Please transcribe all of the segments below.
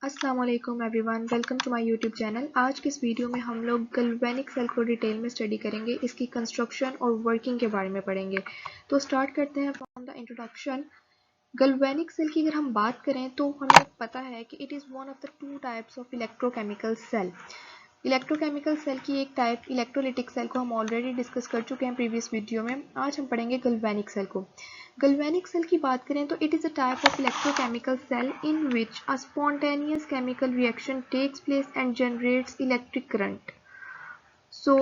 अस्सलाम वालेकुम everyone, welcome to my YouTube channel. आज की इस वीडियो में हम लोग गैल्वेनिक सेल को डिटेल में स्टडी करेंगे, इसकी कंस्ट्रक्शन और वर्किंग के बारे में पढ़ेंगे। तो स्टार्ट करते हैं from the introduction. Galvanic cell की अगर हम बात करें तो हमें पता है कि it is one of the two types of electrochemical cell. Electrochemical cell की एक टाइप इलेक्ट्रोलिटिक सेल को हम ऑलरेडी डिस्कस कर चुके हैं प्रीवियस वीडियो में। आज हम पढ़ेंगे गैल्वेनिक सेल को। गैल्वेनिक सेल की बात करें तो it is a type of electrochemical cell in which a spontaneous chemical reaction takes place and generates electric current. So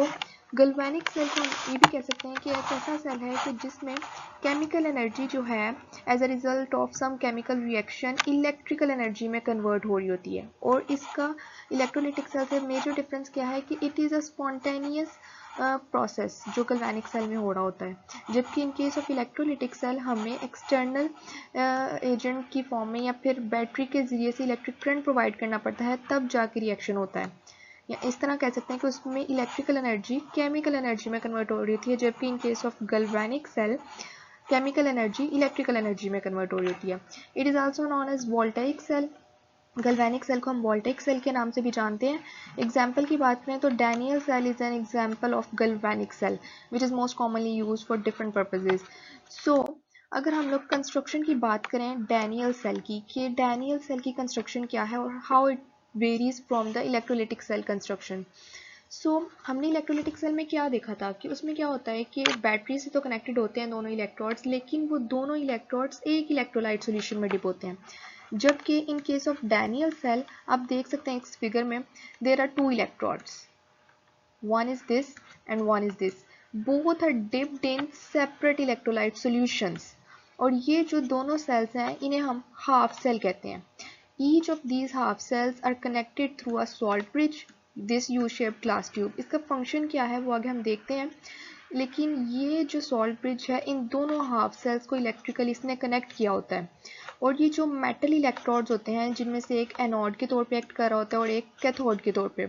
galvanic cell को हम ये भी कह सकते हैं कि एक ऐसा सेल है कि जिसमें केमिकल एनर्जी जो है as a result of some chemical reaction electrical energy में कन्वर्ट हो रही होती है। और इसका इलेक्ट्रोलिटिक सेल से मेजर डिफरेंस क्या है कि it is a spontaneous process जो गैल्वेनिक सेल में हो रहा होता है, जबकि in case of electrolytic cell हमें एक्सटर्नल एजेंट की फॉर्म में या फिर बैटरी के ज़रिए से इलेक्ट्रिक करंट प्रोवाइड करना पड़ता है, तब जाके रिएक्शन होता है। या इस तरह कह सकते हैं कि उसमें इलेक्ट्रिकल एनर्जी केमिकल एनर्जी में कन्वर्ट हो रही थी, जबकि in case of galvanic cell chemical energy electrical energy में कन्वर्ट हो रही होती है। It is also known as voltaic cell. Galvanic cell को हम वोल्टाइक सेल के नाम से भी जानते हैं। एग्जाम्पल की बात करें तो Daniell cell is an example of galvanic cell which is most commonly use for different purposes. So अगर हम लोग कंस्ट्रक्शन की बात करें डैनियल सेल की, कि डैनियल सेल की कंस्ट्रक्शन क्या है और how it varies from the electrolytic cell construction. हमने इलेक्ट्रोलिटिक सेल में क्या देखा था कि उसमें क्या होता है कि बैटरी से तो कनेक्टेड होते हैं दोनों इलेक्ट्रोड्स, लेकिन वो दोनों इलेक्ट्रोड्स एक इलेक्ट्रोलाइट सॉल्यूशन में डिप होते हैं। जबकि in case of Daniell cell आप देख सकते हैं इस फिगर में there are two electrodes, one is this and one is this, both are dipped in separate electrolyte solutions। और ये जो दोनों सेल्स हैं इन्हें हम हाफ सेल कहते हैं। Each of these half cells are connected through a salt bridge, this U-shaped glass tube। इसका फंक्शन क्या है वो आगे हम देखते हैं, लेकिन ये जो सॉल्ट ब्रिज है इन दोनों हाफ सेल्स को इलेक्ट्रिकली इसने कनेक्ट किया होता है। और ये जो मेटल इलेक्ट्रोड्स होते हैं जिनमें से एक एनोड के तौर पे एक्ट कर रहा होता है और एक कैथोड के तौर पे।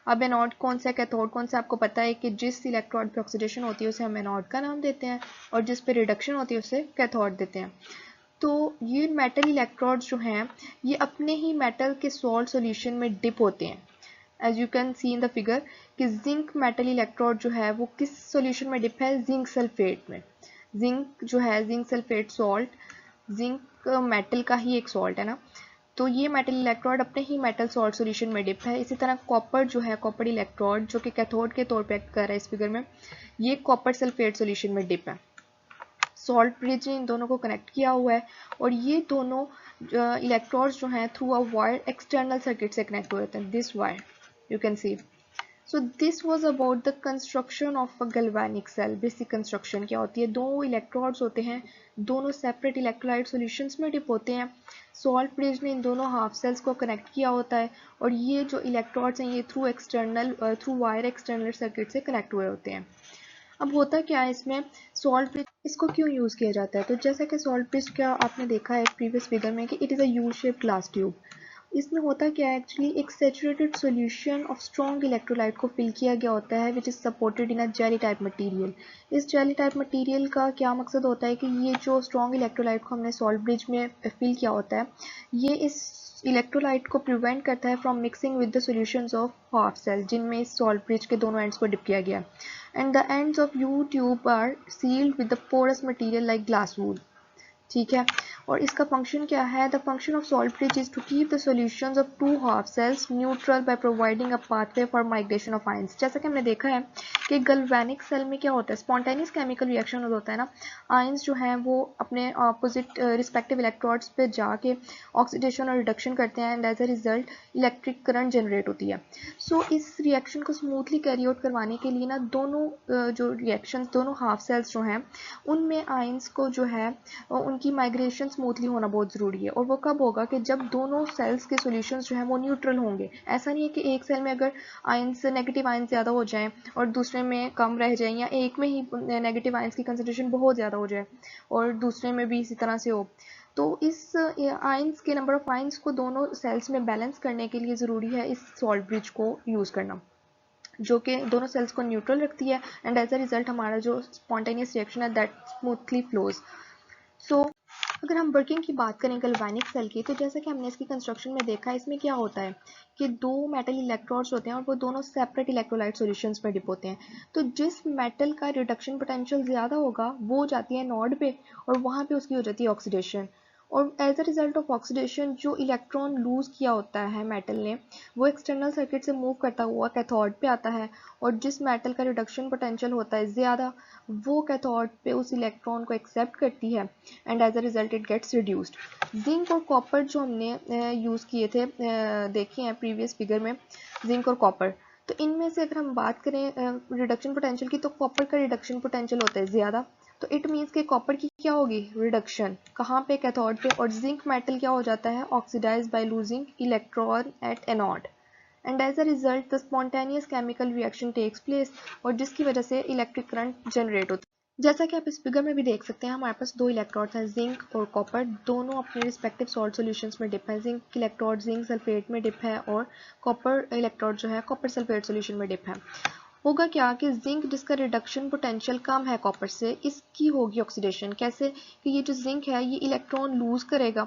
अब एनोड कौन सा कैथोड कौन सा आपको पता है कि जिस इलेक्ट्रोड पे ऑक्सीडेशन होती है उसे हम एनोड का नाम देते हैं और जिस पे रिडक्शन होती है उसे कैथोड देते हैं। तो ये मेटल इलेक्ट्रोड्स जो हैं ये अपने ही मेटल के सॉल्ट सॉल्यूशन में डिप होते हैं। As you can see in the figure कि जिंक मेटल इलेक्ट्रोड जो है वो किस सॉल्यूशन में डिप है, जिंक सल्फेट में। जिंक जो है zinc sulphate salt, zinc metal का ही एक सॉल्ट है ना, तो ये मेटल इलेक्ट्रोड अपने ही मेटल सॉल्ट सॉल्यूशन में डिप है। इसी तरह कॉपर जो है कॉपर इलेक्ट्रोड जो कि कैथोड के तौर पे एक्ट कर रहा है इस फिगर में, ये कॉपर सल्फेट सॉल्यूशन में डिप है। सॉल्ट ब्रिज ने इन दोनों को कनेक्ट किया हुआ है और ये दोनों इलेक्ट्रोड्स जो हैं through a wire external circuit से कनेक्ट हुए होते हैं, this wire you can see. So this was about the construction of a galvanic cell. Basic construction क्या होती है, दो इलेक्ट्रोड्स होते हैं, दोनों सेपरेट इलेक्ट्रोलाइट सॉल्यूशंस में डिप होते हैं। सॉल्ट ब्रिज ने इन दोनों हाफ सेल्स को कनेक्ट किया होता है और ये जो इलेक्ट्रोड्स हैं ये थ्रू वायर एक्सटर्नल सर्किट से कनेक्ट हुए होते हैं। अब होता क्या है इसमें, सॉल्ट ब्रिज इसको क्यों यूज़ किया जाता है, तो जैसा कि सॉल्ट ब्रिज क्या आपने देखा है प्रीवियस फिगर में कि it is a U shape glass tube. इसमें होता क्या है एक्चुअली एक saturated solution of strong electrolyte को फिल किया गया होता है which is supported in a jelly type material. इस जेली टाइप मटेरियल का क्या मकसद होता है कि ये जो स्ट्रॉन्ग इलेक्ट्रोलाइट को हमने सॉल्ट ब्रिज में फिल किया होता है ये इस इलेक्ट्रोलाइट को प्रिवेंट करता है from mixing with the solutions of half cell जिनमें इस सॉल्ट ब्रिज के दोनों एंड्स को डिप किया गया। And the ends of U tube are sealed with the porous material like glass wool. ठीक है, और इसका फंक्शन क्या है, the function of salt bridge is to keep the solutions of two half cells neutral by providing a pathway for migration of ions. जैसा कि हमने देखा है कि गैल्वेनिक सेल में क्या होता है, स्पॉन्टेनियस केमिकल रिएक्शन होता है ना, आयंस जो हैं वो अपने अपोजिट रिस्पेक्टिव इलेक्ट्रोड्स पे जाके ऑक्सीडेशन और रिडक्शन करते हैं and as a result electric current generate होती है। सो इस रिएक्शन को स्मूथली कैरी आउट करवाने के लिए ना दोनों जो रिएक्शंस दोनों हाफ सेल्स जो हैं उनमें आयंस को जो है उनकी माइग्रेशन स्मूथली होना बहुत ज़रूरी है। और वो कब होगा कि जब दोनों सेल्स के सॉल्यूशंस जो हैं वो न्यूट्रल होंगे। ऐसा नहीं है कि एक सेल में अगर आयंस नेगेटिव आयंस ज़्यादा हो जाएं और दूसरे में कम रह जाएं, या एक में ही नेगेटिव आयंस की कंसंट्रेशन बहुत ज़्यादा हो जाए और दूसरे में भी इसी तरह से हो, तो इस आयंस के नंबर ऑफ आयंस को दोनों सेल्स में बैलेंस करने के लिए ज़रूरी है इस सॉल्ट ब्रिज को यूज़ करना, जो कि दोनों सेल्स को न्यूट्रल रखती है एंड एज अ रिजल्ट हमारा जो स्पॉन्टेनियस रिएक्शन है दैट स्मूथली फ्लोज। सो अगर हम वर्किंग की बात करें गैल्वेनिक सेल की, तो जैसा कि हमने इसकी कंस्ट्रक्शन में देखा है, इसमें क्या होता है कि दो मेटल इलेक्ट्रोड्स होते हैं और वो दोनों सेपरेट इलेक्ट्रोलाइट सॉल्यूशंस में डिप होते हैं। तो जिस मेटल का रिडक्शन पोटेंशियल ज़्यादा होगा वो जाती है नोड पे और वहाँ पे उसकी हो जाती है ऑक्सीडेशन। और as a result of oxidation जो इलेक्ट्रॉन लूज़ किया होता है मेटल ने, वो एक्सटर्नल सर्किट से मूव करता हुआ कैथोड पे आता है। और जिस मेटल का रिडक्शन पोटेंशियल होता है ज़्यादा, वो कैथोड पे उस इलेक्ट्रॉन को एक्सेप्ट करती है and as a result it gets reduced. Zinc और कॉपर जो हमने यूज़ किए थे, देखे हैं प्रीवियस फिगर में, जिंक और कॉपर, तो इनमें से अगर हम बात करें रिडक्शन पोटेंशियल की, तो कॉपर का रिडक्शन पोटेंशियल होता है ज़्यादा। तो इट मीन्स कि कॉपर की क्या होगी रिडक्शन, कहाँ पे, कैथोड पे। और जिंक मेटल क्या हो जाता है, oxidize by losing electron at anode and as a result the spontaneous chemical reaction takes place, और जिसकी वजह से इलेक्ट्रिक करंट जनरेट होता है। जैसा कि आप इस फिगर में भी देख सकते हैं, हमारे पास दो इलेक्ट्रोड्स हैं, जिंक और कॉपर, दोनों अपने रिस्पेक्टिव सॉल्ट सॉल्यूशंस में डिप है। जिंक इलेक्ट्रोड जिंक सल्फेट में डिप है और कॉपर इलेक्ट्रोड जो है कॉपर सल्फेट सॉल्यूशन में डिप है। होगा क्या कि जिंक जिसका रिडक्शन पोटेंशियल कम है कॉपर से, इसकी होगी ऑक्सीडेशन। कैसे कि ये जो जिंक है ये इलेक्ट्रॉन लूज करेगा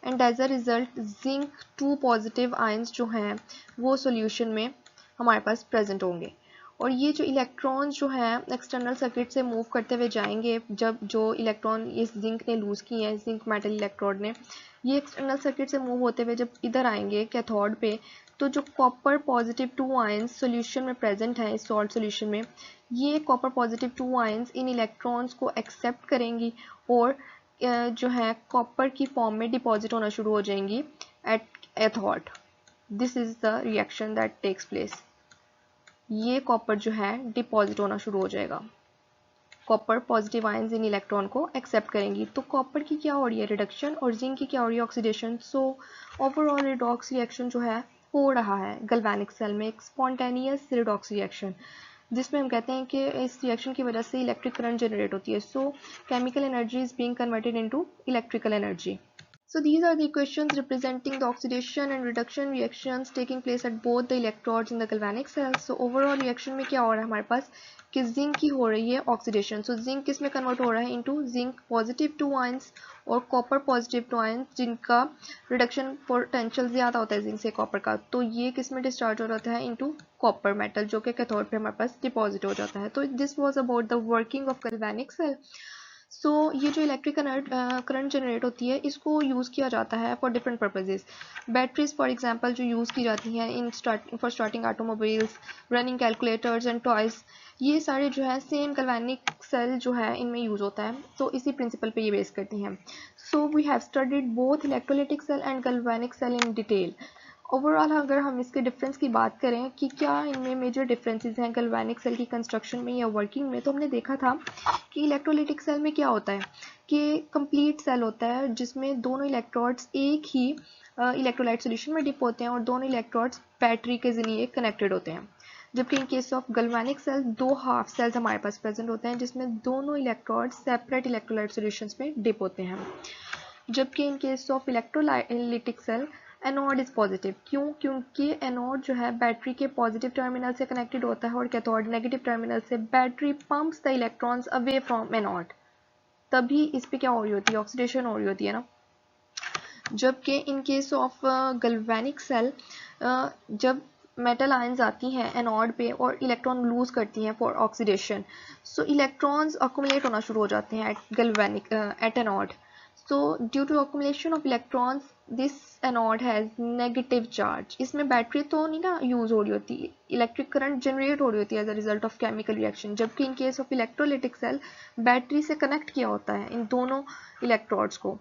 and as a result zinc 2 positive ions जो हैं वो सॉल्यूशन में हमारे पास प्रेजेंट होंगे। और ये जो इलेक्ट्रॉन्स जो हैं एक्सटर्नल सर्किट से मूव करते हुए जाएंगे, जब जो इलेक्ट्रॉन इस जिंक ने लूज़ किए हैं, जिंक मेटल इलेक्ट्रोड ने, ये एक्सटर्नल सर्किट से मूव होते हुए जब इधर आएंगे कैथोड पे, तो जो कॉपर पॉजिटिव 2 आयंस सॉल्यूशन में प्रेजेंट है इस सॉल्ट सॉल्यूशन में, ये copper positive 2 ions in electrons को एक्सेप्ट करेंगी और जो है कॉपर की फॉर्म में डिपॉजिट होना शुरू हो जाएंगी at cathode. This is the reaction that takes place. ये कॉपर जो है डिपॉजिट होना शुरू हो जाएगा, कॉपर पॉजिटिव आयंस इन इलेक्ट्रॉन को एक्सेप्ट करेंगी। तो कॉपर की क्या हो रही है रिडक्शन और जिंक की क्या हो रही है oxidation. So overall redox reaction जो है हो रहा है गैल्वेनिक सेल में, एक स्पॉन्टेनियस रिडॉक्स रिएक्शन, जिसमें हम कहते हैं कि इस रिएक्शन की वजह से इलेक्ट्रिक करंट जनरेट होती है। सो chemical energy is being converted into electrical energy. So these are the equations representing the oxidation and reduction reactions taking place at both the electrodes in the galvanic cells. So overall reaction में क्या हो रहा है हमारे पास कि zinc की हो रही है ऑक्सीडेशन। सो जिंक किस में कन्वर्ट हो रहा है, इनटू जिंक पॉजिटिव 2 आयंस और कॉपर पॉजिटिव 2 आयंस, जिनका रिडक्शन पोटेंशियल ज़्यादा होता है जिंक से कॉपर का। तो ये किस में डिस्चार्ज हो जाता है, इनटू कॉपर मेटल, जो कि कैथोड पे हमारे पास डिपॉजिट हो जाता है। तो this was about the working of galvanic cell. So ये जो इलेक्ट्रिक करंट जनरेट होती है इसको यूज़ किया जाता है for different purposes. Batteries for example जो यूज़ की जाती हैं in for starting automobiles, running calculators and toys, ये सारे जो है सेम गैल्वेनिक सेल जो है इनमें यूज़ होता है। तो इसी प्रिंसिपल पे ये बेस करती हैं। So we have studied both electrolytic cell and galvanic cell in detail. Overall अगर हम इसके डिफरेंस की बात करें कि क्या इनमें मेजर डिफरेंसेस हैं गैल्वेनिक सेल की कंस्ट्रक्शन में या वर्किंग में, तो हमने देखा था कि इलेक्ट्रोलिटिक सेल में क्या होता है कि कंप्लीट सेल होता है जिसमें दोनों इलेक्ट्रोड्स एक ही इलेक्ट्रोलाइट सॉल्यूशन में डिप होते हैं और दोनों इलेक्ट्रोड्स बैटरी के जरिए कनेक्टेड होते हैं। जबकि in case of galvanic cell दो हाफ सेल्स हमारे पास प्रेजेंट होते हैं जिसमें दोनों इलेक्ट्रोड्स सेपरेट इलेक्ट्रोलाइट सॉल्यूशंस में डिप होते हैं। जबकि in case of electrolytic cell anode is positive. क्यों? क्योंकि एनोड जो है बैटरी के पॉजिटिव टर्मिनल से कनेक्टेड होता है और कैथोड नेगेटिव टर्मिनल से। Battery pumps the electrons away from anode, तभी इस पे क्या हो रही होती है, ऑक्सीडेशन हो रही होती है ना। जबकि in case of galvanic cell, जब मेटल आयंस आती हैं एनोड पे और इलेक्ट्रॉन लूज करती हैं for oxidation, so electrons accumulate होना शुरू हो जाते हैं at galvanic at anode. So due to accumulation of electrons, this anode has negative charge. इसमें बैटरी तो नहीं ना यूज हो रही होती, इलेक्ट्रिक करंट जनरेट हो रही होती है as a result of chemical reaction. जबकि in case of electrolytic cell battery से कनेक्ट किया होता है इन दोनों इलेक्ट्रोड्स को।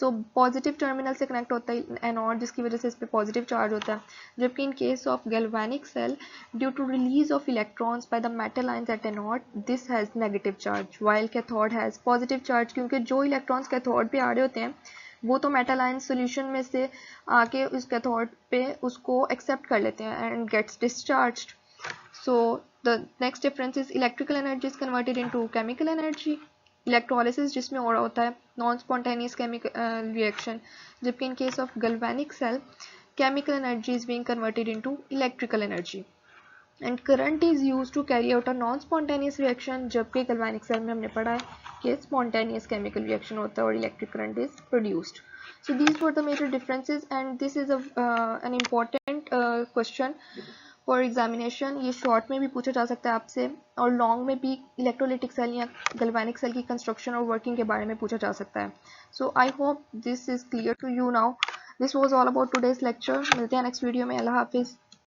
सो पॉजिटिव टर्मिनल से कनेक्ट होता है एनोड, जिसकी वजह से इस पर पॉजिटिव चार्ज होता है। जबकि in case of galvanic cell, due to release of electrons by the metal ions at anode, this has negative charge while cathode has positive charge. क्योंकि जो इलेक्ट्रॉन्स कैथोड पे आ रहे होते हैं वो तो मेटल आयन सॉल्यूशन में से आके उस कैथोड पे उसको एक्सेप्ट कर लेते हैं and gets discharged. So the next difference is electrical energy is converted into chemical energy. Electrolysis जिसमें हो रहा होता है नॉन स्पॉन्टेनियस केमिकल रिएक्शन। जबकि in case of galvanic cell chemical energy is being converted into electrical energy and current is used to carry out a non-spontaneous reaction। जबकि galvanic cell में हमने पढ़ा है के spontaneous chemical reaction होता है और electric current is produced. So these were the major differences and this is an important question for examination. ये शॉर्ट में भी पूछा जा सकता है आपसे और लॉन्ग में भी इलेक्ट्रोलिटिक सेल या गैल्वेनिक सेल की कंस्ट्रक्शन और वर्किंग के बारे में पूछा जा सकता है. So I hope this is clear to you now. This was all about today's lecture. मिलते हैं नेक्स्ट वीडियो में. अल्लाह हाफिज़.